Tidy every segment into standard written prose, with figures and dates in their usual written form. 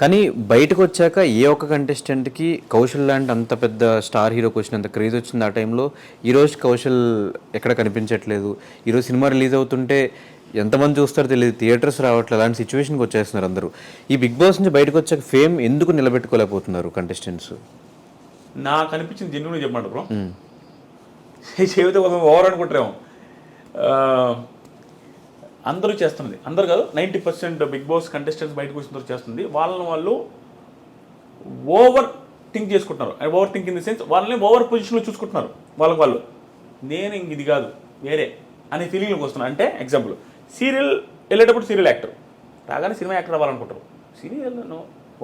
కానీ బయటకు వచ్చాక ఏ ఒక్క కంటెస్టెంట్కి కౌశల్ లాంటి అంత పెద్ద స్టార్ హీరోకి వచ్చినంత క్రేజ్ వచ్చింది ఆ టైంలో. ఈరోజు కౌశల్ ఎక్కడ కనిపించట్లేదు. ఈరోజు సినిమా రిలీజ్ అవుతుంటే ఎంతమంది చూస్తారో తెలియదు, థియేటర్స్ రావట్లేదు, అలాంటి సిచ్యువేషన్కి వచ్చేస్తున్నారు అందరూ. ఈ బిగ్ బాస్ నుంచి బయటకు వచ్చాక ఫేమ్ ఎందుకు నిలబెట్టుకోలేకపోతున్నారు కంటెస్టెంట్స్? నాకు అనిపించింది జెన్యున్గా చెప్పండి బ్రో, చెబితే కొంచెం ఓవర్ అనుకుంటారేమో. అందరూ చేస్తున్నది, అందరు కాదు 90% బిగ్ బాస్ కంటెస్టెంట్స్ బయటకు వచ్చిన తర్వాత చేస్తుంది. వాళ్ళు ఓవర్ థింక్ చేసుకుంటున్నారు. Over think in the sense వాళ్ళని ఓవర్ పొజిషన్లో చూసుకుంటున్నారు. వాళ్ళు నేను ఇంక ఇది కాదు వేరే అనే ఫీలింగ్లోకి వస్తున్నారు. అంటే ఎగ్జాంపుల్, సీరియల్ వెళ్ళేటప్పుడు సీరియల్ యాక్టర్ రాగానే సినిమా యాక్టర్ అవ్వాలనుకుంటారు. సీరియల్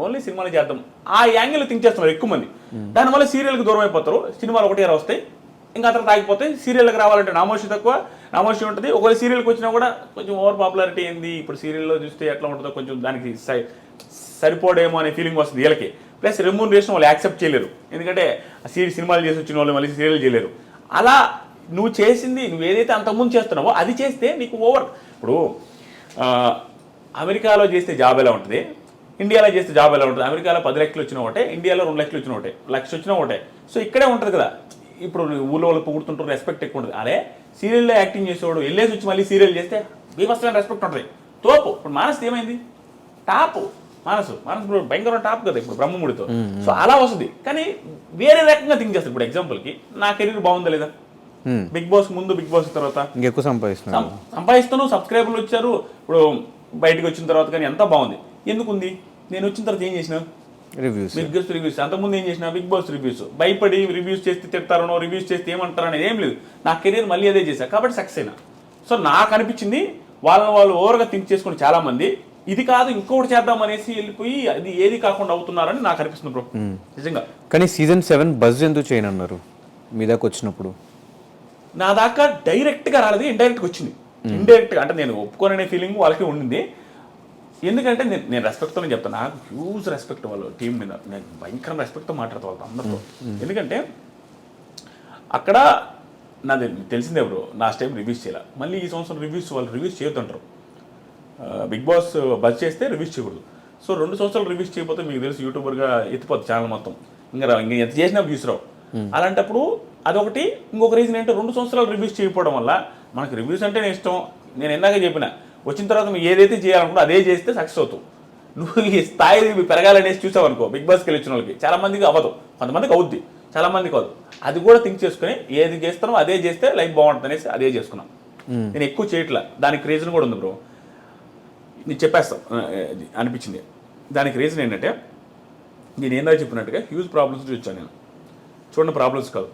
ఓన్లీ సినిమాలు చేద్దాం ఆ యాంగిల్ థింక్ చేస్తున్నారు ఎక్కువ మంది. దానివల్ల సీరియల్కి దూరం అయిపోతారు. సినిమాలు ఒకటి వస్తాయి, ఇంకా అతను తాగిపోతాయి. సీరియల్కి రావాలంటే నామోషి తక్కువ, నామోషి ఉంటుంది. ఒకవేళ సీరియల్కి వచ్చినా కూడా కొంచెం ఓవర్ పాపులారిటీ ఏంది, ఇప్పుడు సీరియల్లో చూస్తే ఎట్లా ఉంటుందో కొంచెం దానికి సరిపోడేమో అనే ఫీలింగ్ వస్తుంది వీళ్ళకి. ప్లస్ రెమ్యూనరేషన్ వాళ్ళు యాక్సెప్ట్ చేయలేరు, ఎందుకంటే సినిమాలు చేసి వచ్చిన వాళ్ళు మళ్ళీ సీరియల్ చేయలేరు. అలా నువ్వు చేసింది, నువ్వు ఏదైతే అంతకుముందు చేస్తున్నావో అది చేస్తే నీకు ఓవర్. ఇప్పుడు అమెరికాలో చేస్తే జాబ్ ఎలా ఉంటుంది, ఇండియాలో చేస్తే జాబ్ ఎలా ఉంటుంది? అమెరికాలో 10 లక్షలు వచ్చిన ఒకటే, ఇండియాలో 2 లక్షలు వచ్చిన ఒకటే, 1 లక్ష వచ్చిన ఒకటే. సో ఇక్కడే ఉంటుంది కదా. ఇప్పుడు ఊళ్ళో వాళ్ళు పొగుడుతుంటారు, రెస్పెక్ట్ ఎక్కువ ఉంటుంది. అదే సీరియల్లో యాక్టింగ్ చేసేవాడు వెళ్ళేసి వచ్చి మళ్ళీ సీరియల్ చేస్తే బీభత్సమైన రెస్పెక్ట్ ఉంటుంది. తోపు. ఇప్పుడు మానస్ ఏమైంది? టాప్. మానసు ఇప్పుడు భయంకరమైన టాప్ కదా ఇప్పుడు బ్రహ్మముడితో. సో అలా వస్తుంది. కానీ వేరే రకంగా థింక్ చేస్తారు. ఇప్పుడు ఎగ్జాంపుల్కి నా కెరీర్ బాగుందా లేదా, బిగ్ బాస్ ముందు బిగ్ బాస్ తర్వాత ఇంకెక్కువ సంపాదిస్తాను, సబ్స్క్రైబర్లు వచ్చారు. ఇప్పుడు బయటకు వచ్చిన తర్వాత కానీ ఎంత బాగుంది. ఎందుకుంది? నేను వచ్చిన తర్వాత ఏం చేసిన? Big Boss reviews. అంతకుముందు ఏం చేసిన? Big Boss reviews. భయపడి రివ్యూస్ చేస్తే తిడతారనో, రివ్యూస్ చేస్తే ఏమంటారు అనేది ఏం లేదు. నా కెరీర్ మళ్ళీ అదే చేశా కాబట్టి సక్సెస్ అయినా. సో నాకు అనిపించింది వాళ్ళు ఓవర్గా థింక్ చేసుకుని చాలా మంది ఇది కాదు ఇంకొకటి చేద్దాం అనేసి వెళ్ళిపోయి అది ఏది కాకుండా అవుతున్నారని నాకు అనిపిస్తుంది బ్రో నిజంగా. కానీ సీజన్ 7 బజ్ ఎందుకు చేయనన్నారు మీ దాకా వచ్చినప్పుడు? నా దాకా డైరెక్ట్గా రాలేదు, ఇండైరెక్ట్గా వచ్చింది. ఇండైరెక్ట్గా అంటే నేను ఒప్పుకోననే ఫీలింగ్ వాళ్ళకి ఉండింది. ఎందుకంటే నేను రెస్పెక్ట్తోనే చెప్తాను. నాకు హ్యూజ్ రెస్పెక్ట్ వాళ్ళు టీం మీద. నేను భయంకర రెస్పెక్ట్తో మాట్లాడతా వాళ్ళతో అందరితో. ఎందుకంటే అక్కడ నాది తెలిసిందే బ్రో, లాస్ట్ టైం రివ్యూస్ చేయాలి. మళ్ళీ ఈ సంవత్సరం వాళ్ళు రివ్యూస్ చేయొద్దంటారు. బిగ్ బాస్ బజ్ చేస్తే రివ్యూస్ చేయకూడదు. సో 2 సంవత్సరాలు రివ్యూస్ చేయకపోతే మీకు తెలుసు యూట్యూబర్గా ఎత్తిపోతుంది ఛానల్ మొత్తం. ఇంకా ఎంత చేసినా వ్యూస్ రావు. అలాంటప్పుడు అదొకటి. ఇంకొక రీజన్ ఏంటంటే 2 సంవత్సరాలు రివ్యూస్ చేయకపోవడం వల్ల మనకు రివ్యూస్ అంటే ఇష్టం. నేను ఎందాక చెప్పిన వచ్చిన తర్వాత మీరు ఏదైతే చేయాలనుకుంటే అదే చేస్తే సక్సెస్ అవుతావు. నువ్వు ఈ స్థాయి పెరగాలనేసి చూసావు అనుకో, బిగ్ బాస్కి వెళ్ళి వచ్చిన వాళ్ళకి చాలా మందికి అవ్వదు, కొంతమందికి అవుద్ది, చాలా మందికి అవ్వదు. అది కూడా థింక్ చేసుకుని ఏది చేస్తానో అదే చేస్తే లైఫ్ బాగుంటుంది అనేసి అదే చేసుకున్నాం. నేను ఎక్కువ చేయట్లా. దానికి రీజన్ కూడా ఉంది బ్రో, నేను చెప్పేస్తాను అనిపించింది. దానికి రీజన్ ఏంటంటే నేను ఏందా చెప్పినట్టుగా హ్యూజ్ ప్రాబ్లమ్స్ చూసాను నేను. చూడండి, ప్రాబ్లమ్స్ కాదు,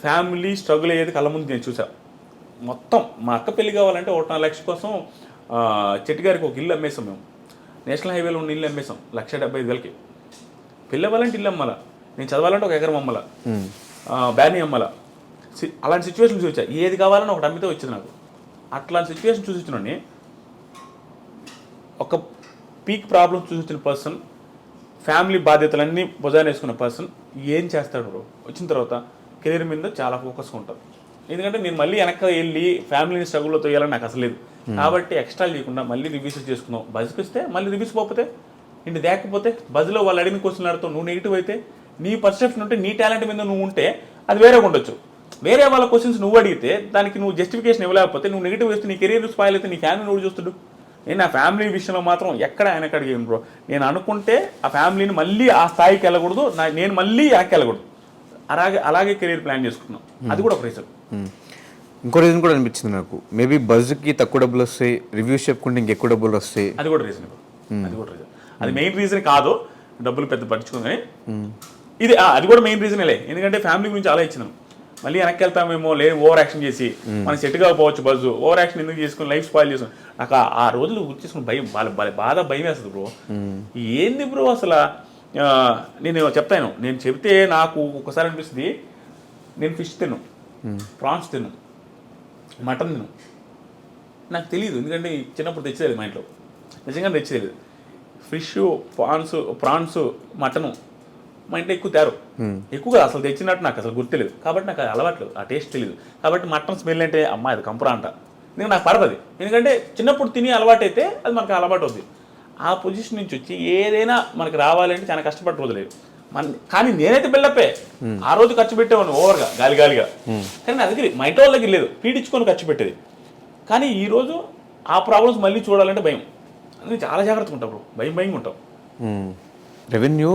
ఫ్యామిలీ స్ట్రగుల్ అయ్యేది కళ్ళ ముందు నేను చూసాను మొత్తం. మా అక్క పెళ్లి కావాలంటే 1.5 లక్ష కోసం చెట్టుగారికి ఒక ఇల్లు అమ్మేసాం మేము. నేషనల్ హైవేలో ఉన్న ఇల్లు అమ్మేసాం 1,75,000కి. పెళ్ళి అవ్వాలంటే ఇల్లు అమ్మాల, నేను చదవాలంటే 1 ఎకరం అమ్మాల, బ్యానీ అమ్మాల. అలాంటి సిచ్యువేషన్ చూసా. ఏది కావాలని ఒకటి అమ్మితే వచ్చింది నాకు. అట్లాంటి సిచ్యువేషన్ చూసినాన్ని ఒక పీక్ ప్రాబ్లమ్ చూసిన పర్సన్, ఫ్యామిలీ బాధ్యతలన్నీ భుజాన్ని వేసుకున్న పర్సన్ ఏం చేస్తాడు బ్రో? వచ్చిన తర్వాత కెరీర్ మీద చాలా ఫోకస్గా ఉంటుంది. ఎందుకంటే నేను మళ్ళీ వెనక్కి వెళ్ళి ఫ్యామిలీని స్ట్రగుల్లో తోయాలని నాకు అసలు లేదు. కాబట్టి ఎక్స్ట్రా చేయకుండా మళ్ళీ రివ్యూస్ చేసుకుందాం. బజ్కి వస్తే మళ్ళీ రివ్యూస్ పోతే ఇంటి దేకపోతే బజ్లో వాళ్ళు అడిగిన క్వశ్చన్ అడుగుతావు. నువ్వు నెగిటివ్ అయితే, నీ పర్సెప్షన్ ఉంటే, నీ టాలెంట్ మీద నువ్వు ఉంటే అది వేరే ఉండొచ్చు. వేరే వాళ్ళ క్వశ్చన్స్ నువ్వు అడిగితే దానికి నువ్వు జస్టిఫికేషన్ ఇవ్వలేకపోతే, నువ్వు నెగిటివ్ వేస్తే నీ కెరీర్ స్పాయిల్ అయితే నీ ఫ్యామిలీ నువ్వు చూస్తుడు. నేను నా ఫ్యామిలీ విషయంలో మాత్రం ఎక్కడ ఆయనకు అడిగాను బ్రో. నేను అనుకుంటే ఆ ఫ్యామిలీని మళ్ళీ ఆ స్థాయికి వెళ్ళకూడదు, నేను మళ్ళీ వెనక్కి వెళ్ళకూడదు. అలాగే కెరీర్ ప్లాన్ చేసుకున్నాం. అది కూడా ఒక రీజన్. ఇంకో రీజన్ కూడా అనిపించింది నాకు, మేబీ బజ్కి తక్కువ డబ్బులు వస్తాయి, రివ్యూస్ చెప్పుకుంటే ఇంకెక్కువ డబ్బులు వస్తాయి. అది కూడా రీజన్. అది మెయిన్ రీజన్ కాదు, డబ్బులు పెద్ద పట్టించుకుందని. ఇది అది కూడా మెయిన్ రీజనేలే. ఎందుకంటే ఫ్యామిలీ గురించి అలా ఇచ్చినాం. మళ్ళీ వెనక్కి వెళ్తామేమో, లేదు ఓవర్ యాక్షన్ చేసి మనం సెట్ కాకపోవచ్చు. బజ్జు ఓవర్ యాక్షన్ ఎందుకు చేసుకుని లైఫ్ స్పాయిల్ చేసుకుని నాకు ఆ రోజులు గుర్తు చేసుకుని భయం, బాధ భయం వేస్తుంది బ్రో. ఏంది బ్రో అసలు? నేను చెప్తాను, నేను చెప్తే నాకు ఒకసారి అనిపిస్తుంది, నేను ఫిష్ తిను, ప్రాన్స్ తిను, మటన్ తిను. నాకు తెలియదు, ఎందుకంటే చిన్నప్పుడు తెచ్చేది మా ఇంట్లో, నిజంగా తెచ్చేది. ఫిష్, ప్రాన్స్, మటను మా ఇంట్లో ఎక్కువ తేరు, ఎక్కువగా అసలు తెచ్చినట్టు నాకు అసలు గుర్తులేదు. కాబట్టి నాకు అది అలవాట్లేదు, ఆ టేస్ట్ తెలియదు. కాబట్టి మటన్ స్మెల్ అంటే అమ్మ అది కంపురా అంట. ఎందుకంటే నాకు పడదు. ఎందుకంటే చిన్నప్పుడు తిని అలవాటు అయితే అది మనకు అలవాటు అవుతుంది. ఆ పొజిషన్ నుంచి వచ్చి ఏదైనా మనకి రావాలంటే చాలా కష్టపడి రోజులేదు కానీ నేనైతే బిల్డప్పే ఆ రోజు ఖర్చు పెట్టేవాడిని ఓవర్గా గాలిగా కానీ నా దగ్గర మా ఇంటి వాళ్ళ దగ్గర లేదు పీడించుకొని ఖర్చు పెట్టేది కానీ ఈరోజు ఆ ప్రాబ్లమ్స్ మళ్ళీ చూడాలంటే భయం అందుకే చాలా జాగ్రత్తగా ఉంటాం బ్రో భయంగా ఉంటాం రెవెన్యూ